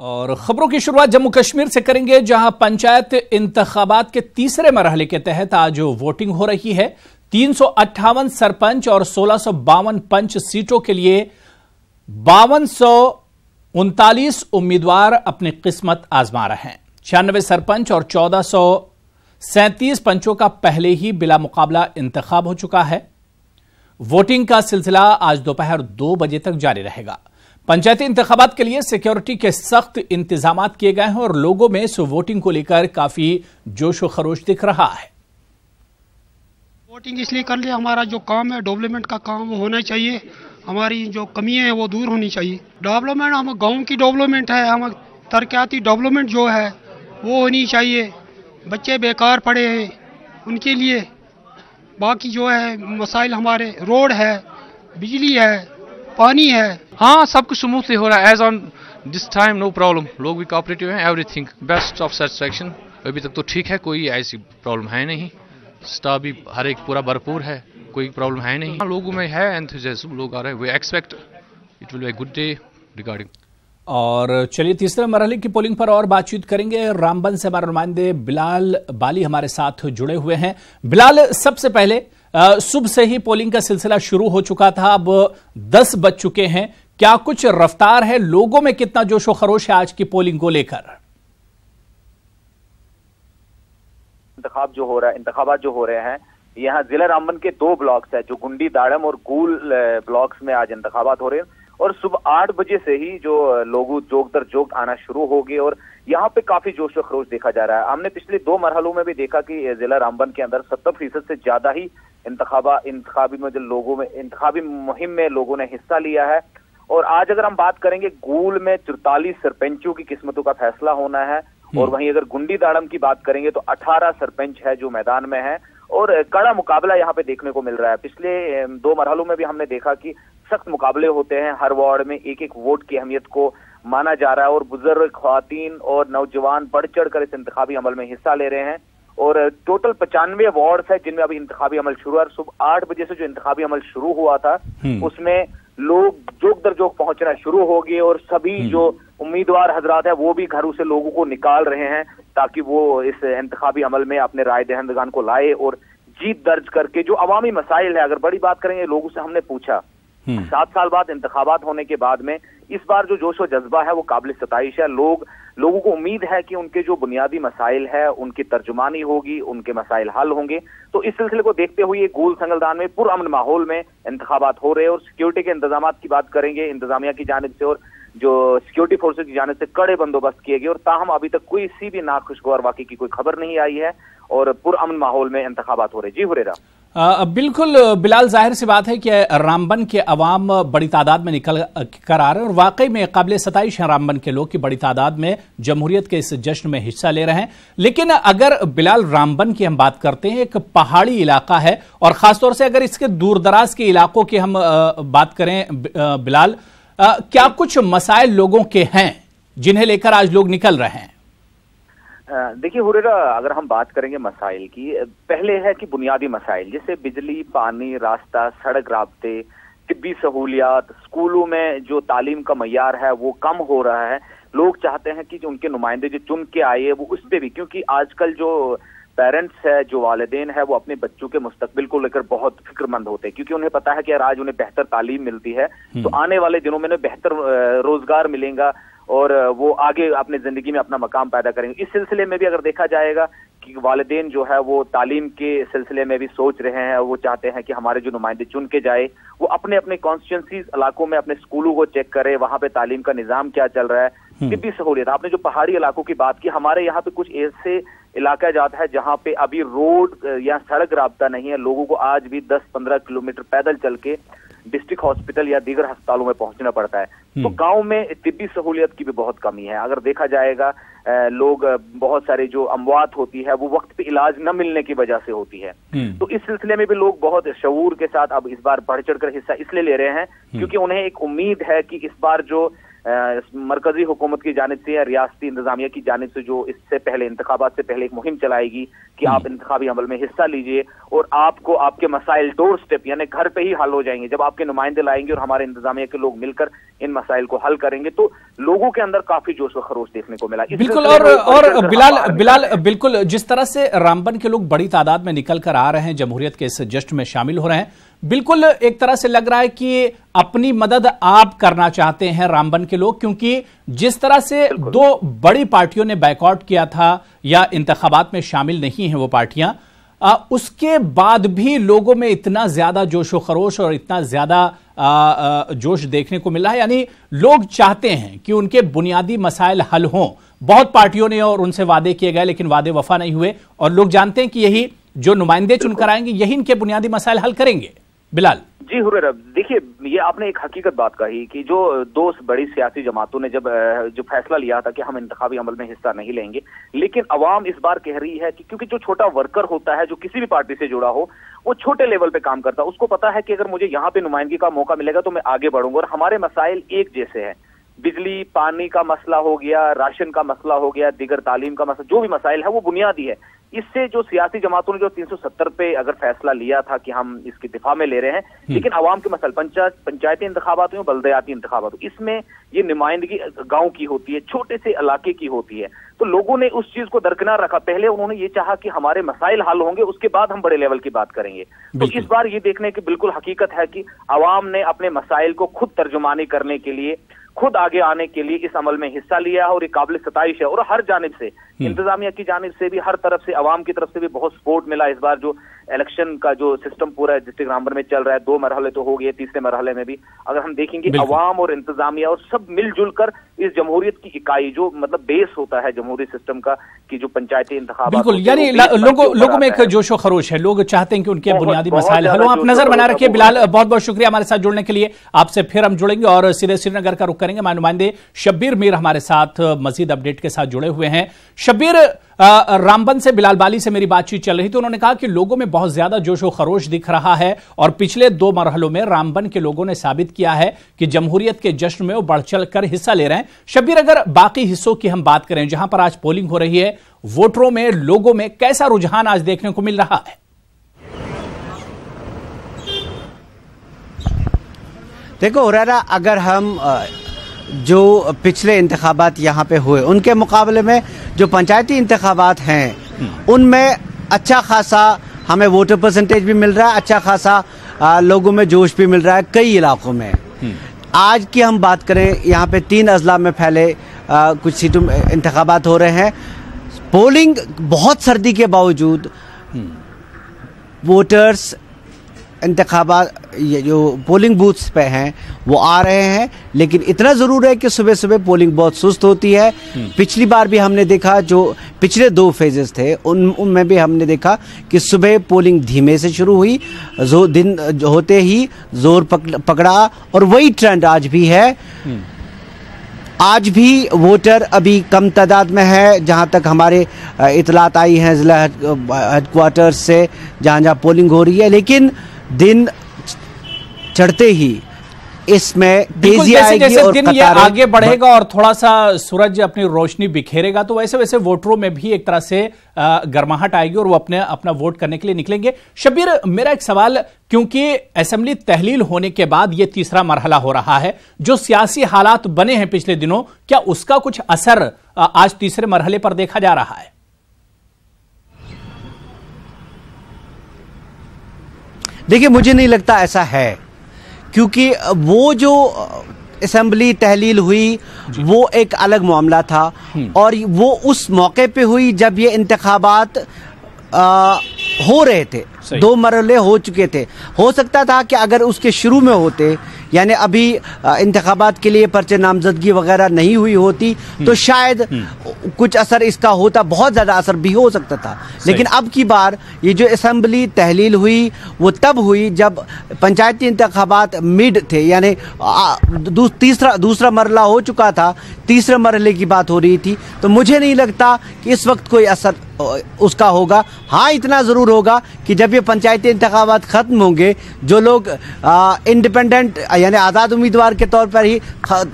और खबरों की शुरुआत जम्मू कश्मीर से करेंगे, जहां पंचायत इंतखाबात के तीसरे मरहले के तहत आज वोटिंग हो रही है। 358 सरपंच और 1652 पंच सीटों के लिए 5239 उम्मीदवार अपनी किस्मत आजमा रहे हैं। 96 सरपंच और 1437 पंचों का पहले ही बिला मुकाबला इंतखाब हो चुका है। वोटिंग का सिलसिला आज दोपहर 2 बजे तक जारी रहेगा। पंचायती इंतखाबात के लिए सिक्योरिटी के सख्त इंतजाम किए गए हैं और लोगों में इस वोटिंग को लेकर काफी जोश व खरोश दिख रहा है। वोटिंग इसलिए कर लिया, हमारा जो काम है डेवलपमेंट का काम वो होना चाहिए, हमारी जो कमियां हैं वो दूर होनी चाहिए। डेवलपमेंट हम गांव की डेवलपमेंट है, हम तरक्याती डेवलपमेंट जो है वो होनी चाहिए। बच्चे बेकार पड़े हैं उनके लिए, बाकी जो है मसाइल हमारे रोड है, बिजली है, पानी है। हाँ, सब कुछ स्मूथली हो रहा है। As on this time no problem, लोग भी कोऑपरेटिव हैं, एवरीथिंग बेस्ट ऑफ सेटिस्फैक्शन। अभी तक तो ठीक है, कोई ऐसी प्रॉब्लम है नहीं। स्टाफ भी हर एक पूरा भरपूर है, कोई प्रॉब्लम है नहीं। लोगों में है एंथुसियाज्म, लोग आ रहे हैं, we expect it will be a good day regarding. और चलिए तीसरे मरहले की पोलिंग पर और बातचीत करेंगे। रामबन से हमारे नुमाइंदे बिलाल बाली हमारे साथ जुड़े हुए हैं। बिलाल, सबसे पहले सुबह से ही पोलिंग का सिलसिला शुरू हो चुका था, अब 10 बज चुके हैं। क्या कुछ रफ्तार है, लोगों में कितना जोशो खरोश है आज की पोलिंग को लेकर? इंतखाबात जो हो रहे हैं, यहाँ जिला रामबन के 2 ब्लॉक्स है, जो गुंडी दाड़म और गूल ब्लॉक्स में आज इंतखाबात हो रहे हैं। और सुबह 8 बजे से ही जो लोग जोक दर जोक आना शुरू हो गए और यहाँ पे काफी जोश व खरोश देखा जा रहा है। हमने पिछले 2 मरहलों में भी देखा कि जिला रामबन के अंदर 70% से ज्यादा ही इंतखाबी मुहिम में लोगों ने हिस्सा लिया है। और आज अगर हम बात करेंगे, गूल में 44 सरपंचों की किस्मतों का फैसला होना है। और वहीं अगर गुंडी दाड़म की बात करेंगे तो 18 सरपंच है जो मैदान में है और कड़ा मुकाबला यहाँ पे देखने को मिल रहा है। पिछले 2 मरहलों में भी हमने देखा कि सख्त मुकाबले होते हैं, हर वार्ड में एक एक वोट की अहमियत को माना जा रहा है और बुजुर्ग, ख्वातीन और नौजवान बढ़ चढ़ कर इस इंतखाबी अमल में हिस्सा ले रहे हैं। और टोटल 95 वार्ड है जिनमें अभी इंतखाबी अमल शुरू है। सुबह 8 बजे से जो इंतखाबी अमल शुरू हुआ था उसमें लोग जोक दर जोक पहुंचना शुरू हो गए और सभी जो उम्मीदवार हजरात है वो भी घरों से लोगों को निकाल रहे हैं ताकि वो इस इंतखाबी अमल में अपने राय दहिंदगान को लाए और जीत दर्ज करके जो अवामी मसाइल है। अगर बड़ी बात करेंगे, लोगों से हमने पूछा 7 साल बाद इंतखाबात होने के बाद में इस बार जो जोश व जज्बा है वो काबिल सताइश है। लोगों को उम्मीद है कि उनके जो बुनियादी मसाइल है उनकी तर्जुमानी होगी, उनके मसाइल हल होंगे। तो इस सिलसिले को देखते हुए गूल संगलदान में पुरअमन माहौल में इंतखाबात हो रहे हैं। और सिक्योरिटी के इंतजाम की बात करेंगे, इंतजामिया की जानिब से और जो सिक्योरिटी फोर्सेज की जानिब से कड़े बंदोबस्त किए गए और ताहम अभी तक कोई सी भी नाखुशगवार वाकई की कोई खबर नहीं आई है और पुरअमन माहौल में इंतखाबात हो रहे। जी हुरेरा। बिल्कुल बिलाल, जाहिर सी बात है कि रामबन के अवाम बड़ी तादाद में निकल कर आ रहे हैं और वाकई में काबिल सताइश है रामबन के लोग की बड़ी तादाद में जमहूरियत के इस जश्न में हिस्सा ले रहे हैं। लेकिन अगर बिलाल रामबन की हम बात करते हैं, एक पहाड़ी इलाका है और खासतौर से अगर इसके दूर दराज के इलाकों की हम बात करें बिलाल, क्या कुछ मसाइल लोगों के हैं जिन्हें लेकर आज लोग निकल रहे हैं? देखिए हुरेरा, अगर हम बात करेंगे मसाइल की, पहले है कि बुनियादी मसाइल जैसे बिजली, पानी, रास्ता, सड़क राब्ते, तिब्बी सहूलियात, स्कूलों में जो तालीम का मयार है वो कम हो रहा है। लोग चाहते हैं कि जो उनके नुमाइंदे जो चुन के आए वो उस पर भी, क्योंकि आजकल जो पेरेंट्स है, जो वालिदैन है, वो अपने बच्चों के मुस्तकबिल को लेकर बहुत फिक्रमंद होते हैं क्योंकि उन्हें पता है कि यार आज उन्हें बेहतर तालीम मिलती है तो आने वाले दिनों में उन्हें बेहतर रोजगार मिलेगा और वो आगे अपने जिंदगी में अपना मकाम पैदा करेंगे। इस सिलसिले में भी अगर देखा जाएगा कि वालिदैन जो है वो तालीम के सिलसिले में भी सोच रहे हैं, वो चाहते हैं कि हमारे जो नुमाइंदे चुन के जाए वो अपने अपने कॉन्स्टिट्यूंसीज इलाकों में अपने स्कूलों को चेक करे, वहां पे तालीम का निजाम क्या चल रहा है। तिब्बी सहूलियत, आपने जो पहाड़ी इलाकों की बात की, हमारे यहाँ पे कुछ ऐसे इलाका जाता है जहाँ पे अभी रोड या सड़क राब्ता नहीं है। लोगों को आज भी 10-15 किलोमीटर पैदल चल के डिस्ट्रिक्ट हॉस्पिटल या दीगर अस्पतालों में पहुंचना पड़ता है। तो गांव में तिब्बी सहूलियत की भी बहुत कमी है। अगर देखा जाएगा, लोग बहुत सारे जो अमवात होती है वो वक्त पे इलाज न मिलने की वजह से होती है। तो इस सिलसिले में भी लोग बहुत शऊर के साथ अब इस बार बढ़ चढ़कर हिस्सा इसलिए ले रहे हैं क्योंकि उन्हें एक उम्मीद है कि इस बार जो मरकजी हुकूमत की जानिब से या रियासती इंतजामिया की जानिब से जो इससे पहले इंतखाबात से पहले एक मुहिम चलाएगी कि आप इंतखाबी अमल में हिस्सा लीजिए और आपको आपके मसाइल डोर स्टेप यानी घर पे ही हल हो जाएंगे जब आपके नुमाइंदे लाएंगे और हमारे इंतजामिया के लोग मिलकर इन मसाइल को हल करेंगे तो लोगों के अंदर काफी जोश व खरोश देखने को मिला। बिल्कुल। और बिलाल बिल्कुल, जिस तरह से रामबन के लोग बड़ी तादाद में निकल कर आ रहे हैं, जमहूरियत के इस जश्न में शामिल हो रहे हैं, बिल्कुल एक तरह से लग रहा है कि अपनी मदद आप करना चाहते हैं रामबन के लोग, क्योंकि जिस तरह से दो बड़ी पार्टियों ने बैकआउट किया था या इंतखाबात में शामिल नहीं है वो पार्टियां, उसके बाद भी लोगों में इतना ज्यादा जोश व खरोश और इतना ज्यादा जोश देखने को मिला है। यानी लोग चाहते हैं कि उनके बुनियादी मसाइल हल हों। बहुत पार्टियों ने और उनसे वादे किए गए लेकिन वादे वफा नहीं हुए, और लोग जानते हैं कि यही जो नुमाइंदे चुनकर आएंगे यही इनके बुनियादी मसाइल हल करेंगे। बिलाल जी हुरैरा, देखिए ये आपने एक हकीकत बात कही कि जो दो बड़ी सियासी जमातों ने जब जो फैसला लिया था कि हम इंतखाबी अमल में हिस्सा नहीं लेंगे, लेकिन अवाम इस बार कह रही है कि क्योंकि जो छोटा वर्कर होता है जो किसी भी पार्टी से जुड़ा हो, वो छोटे लेवल पे काम करता है, उसको पता है कि अगर मुझे यहाँ पे नुमाइंदगी का मौका मिलेगा तो मैं आगे बढ़ूंगा। और हमारे मसाइल एक जैसे हैं, बिजली पानी का मसला हो गया, राशन का मसला हो गया, दिगर तालीम का मसला, जो भी मसाइल है वो बुनियादी है। इससे जो सियासी जमातों ने जो 370 पे अगर फैसला लिया था कि हम इसके दिफा में ले रहे हैं, लेकिन आवाम के मसले पंचायती इंतखाबात हो, बल्दियाती इंतखाबात हो, इसमें ये नुमाइंदगी गांव की होती है, छोटे से इलाके की होती है। तो लोगों ने उस चीज को दरकिनार रखा। पहले उन्होंने ये चाहा कि हमारे मसाइल हल होंगे, उसके बाद हम बड़े लेवल की बात करेंगे। तो इस बार ये देखने की बिल्कुल हकीकत है कि आवाम ने अपने मसाइल को खुद तर्जुमानी करने के लिए, खुद आगे आने के लिए इस अमल में हिस्सा लिया है, और ये काबिल सताइश है। और हर जानिब से, इंतजामिया की जानिब से भी, हर तरफ से, अवाम की तरफ से भी बहुत सपोर्ट मिला। इस बार जो इलेक्शन का जो सिस्टम पूरा डिस्ट्रिक्ट रामबन में चल रहा है, 2 मरहले तो हो गए, तीसरे मरहले में भी अगर हम देखेंगे अवाम और इंतजामिया और सब मिलजुल कर इस जमहूरियत की इकाई, जो मतलब बेस होता है जमहूरी सिस्टम का, कि जो पंचायती इंतखाबात, बिल्कुल, यानी लोगों में एक जोशो खरोश है, लोग चाहते हैं कि उनके बुनियादी मसाइल हल हो। आप नजर बना रखिए। बिलाल, बहुत बहुत शुक्रिया हमारे साथ जुड़ने के लिए। आपसे फिर हम जुड़ेंगे और सीधे श्रीनगर का रुख करेंगे। हमारे नुमाइंदे शब्बीर मीर हमारे साथ मजीद अपडेट के साथ जुड़े हुए हैं। शब्बीर, रामबन से बिलाल बाली से मेरी बातचीत चल रही थी, उन्होंने कहा कि लोगों में बहुत ज्यादा जोश व खरोश दिख रहा है और पिछले 2 मरहलों में रामबन के लोगों ने साबित किया है कि जमहूरियत के जश्न में वो बढ़ चढ़ कर हिस्सा ले रहे हैं। शब्बीर, अगर बाकी हिस्सों की हम बात करें जहां पर आज पोलिंग हो रही है, वोटरों में, लोगों में कैसा रुझान आज देखने को मिल रहा है? देखो हुरैरा, अगर हम जो पिछले इंतखाबात यहाँ पे हुए उनके मुकाबले में जो पंचायती इंतखाबात हैं उनमें अच्छा खासा हमें वोटर परसेंटेज भी मिल रहा है, अच्छा खासा लोगों में जोश भी मिल रहा है कई इलाकों में। आज की हम बात करें, यहाँ पे 3 अजला में फैले कुछ सीटों में इंतखाबात हो रहे हैं। पोलिंग बहुत सर्दी के बावजूद वोटर्स इंतखाबात ये जो पोलिंग बूथ्स पे हैं वो आ रहे हैं, लेकिन इतना ज़रूर है कि सुबह सुबह पोलिंग बहुत सुस्त होती है। पिछली बार भी हमने देखा, जो पिछले 2 फेजेस थे उनमें भी हमने देखा कि सुबह पोलिंग धीमे से शुरू हुई, दिन होते ही जोर पकड़ा, और वही ट्रेंड आज भी है। आज भी वोटर अभी कम तादाद में है, जहां तक हमारे इतलात आई हैं ज़िला हेडक्वार्टर से, जहां पोलिंग हो रही है, लेकिन दिन चढ़ते ही इसमें तेजी आएगी। जैसे और दिन ये आगे बढ़ेगा और थोड़ा सा सूरज अपनी रोशनी बिखेरेगा, तो वैसे वैसे वोटरों में भी एक तरह से गर्माहट आएगी और वो अपना वोट करने के लिए निकलेंगे। शब्बीर, मेरा एक सवाल, क्योंकि असेंबली तहलील होने के बाद ये तीसरा मरहला हो रहा है, जो सियासी हालात बने हैं पिछले दिनों, क्या उसका कुछ असर आज तीसरे मरहले पर देखा जा रहा है? देखिए, मुझे नहीं लगता ऐसा है, क्योंकि वो जो असेंबली तहलील हुई वो एक अलग मामला था, और वो उस मौके पे हुई जब ये इंतखाबात हो रहे थे, 2 मरहले हो चुके थे। हो सकता था कि अगर उसके शुरू में होते, यानी अभी इंतखाबात के लिए पर्चे नामजदगी वगैरह नहीं हुई होती, तो शायद कुछ असर इसका होता, बहुत ज़्यादा असर भी हो सकता था। लेकिन अब की बार ये जो असेंबली तहलील हुई वो तब हुई जब पंचायती इंतखाबात मिड थे, यानी दूसरा मरहला हो चुका था, तीसरे मरहले की बात हो रही थी। तो मुझे नहीं लगता कि इस वक्त कोई असर उसका होगा। हाँ, इतना ज़रूर होगा कि जब ये पंचायती इंतखाबात ख़त्म होंगे, जो लोग इंडिपेंडेंट यानी आज़ाद उम्मीदवार के तौर पर ही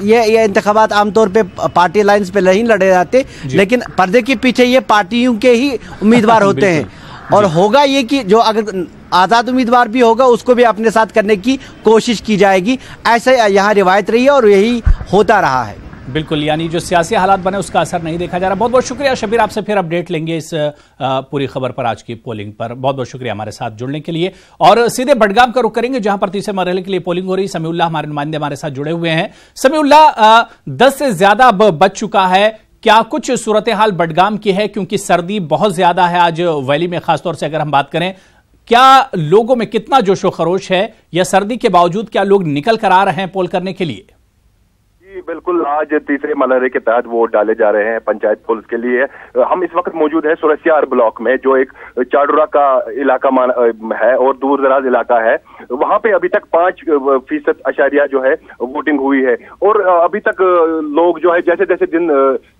ये इंतखाबात आमतौर पे पार्टी लाइन्स पे नहीं लड़े जाते, लेकिन पर्दे के पीछे ये पार्टियों के ही उम्मीदवार होते हैं। और होगा ये कि जो अगर आज़ाद उम्मीदवार भी होगा उसको भी अपने साथ करने की कोशिश की जाएगी। ऐसे यहाँ रिवायत रही है और यही होता रहा है। बिल्कुल, यानी जो सियासी हालात बने उसका असर नहीं देखा जा रहा। बहुत बहुत शुक्रिया शबीर, आपसे फिर अपडेट लेंगे इस पूरी खबर पर, आज की पोलिंग पर। बहुत बहुत शुक्रिया हमारे साथ जुड़ने के लिए। और सीधे बडगाम का रुख करेंगे जहां पर तीसरे मरहले के लिए पोलिंग हो रही। समीउल्लाह हमारे नुमाइंदे हमारे साथ जुड़े हुए हैं। समीउल्लाह, 10 से ज्यादा अब बच चुका है, क्या कुछ सूरत हाल बडगाम की है? क्योंकि सर्दी बहुत ज्यादा है आज वैली में, खासतौर से अगर हम बात करें, क्या लोगों में कितना जोशो खरोश है, या सर्दी के बावजूद क्या लोग निकल कर आ रहे हैं पोल करने के लिए? बिल्कुल, आज तीसरे मरहले के तहत वोट डाले जा रहे हैं पंचायत पोल्स के लिए। हम इस वक्त मौजूद है सुरसियार ब्लॉक में, जो एक चाडुरा का इलाका है और दूर दराज इलाका है। वहां पे अभी तक 5% जो है वोटिंग हुई है, और अभी तक लोग जो है जैसे जैसे दिन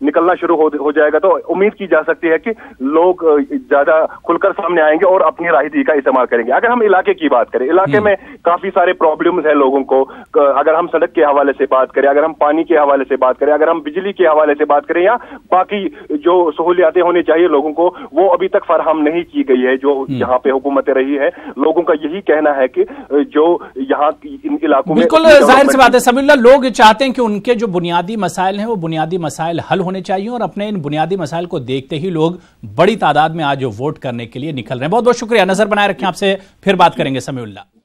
निकलना शुरू हो जाएगा तो उम्मीद की जा सकती है कि लोग ज्यादा खुलकर सामने आएंगे और अपनी राहदरी का इस्तेमाल करेंगे। अगर हम इलाके की बात करें, इलाके में काफी सारे प्रॉब्लम्स है लोगों को। अगर हम सड़क के हवाले से बात करें, अगर हम पानी के हवाले से बात करें, अगर हम बिजली के हवाले से बात करें, या बाकी जो सहूलियातें होनी चाहिए लोगों को, वो अभी तक फराहम नहीं की गई है जो यहाँ पे हुकूमतें रही है। लोगों का यही कहना है कि जो यहाँ इन इलाकों में, बिल्कुल जाहिर सी बात है समीउल्लाह, लोग चाहते हैं कि उनके जो बुनियादी मसाइल हैं वो बुनियादी मसाइल हल होने चाहिए, और अपने इन बुनियादी मसाइल को देखते ही लोग बड़ी तादाद में आज वोट करने के लिए निकल रहे हैं। बहुत बहुत शुक्रिया, नजर बनाए रखें, आपसे फिर बात करेंगे समीउल्लाह।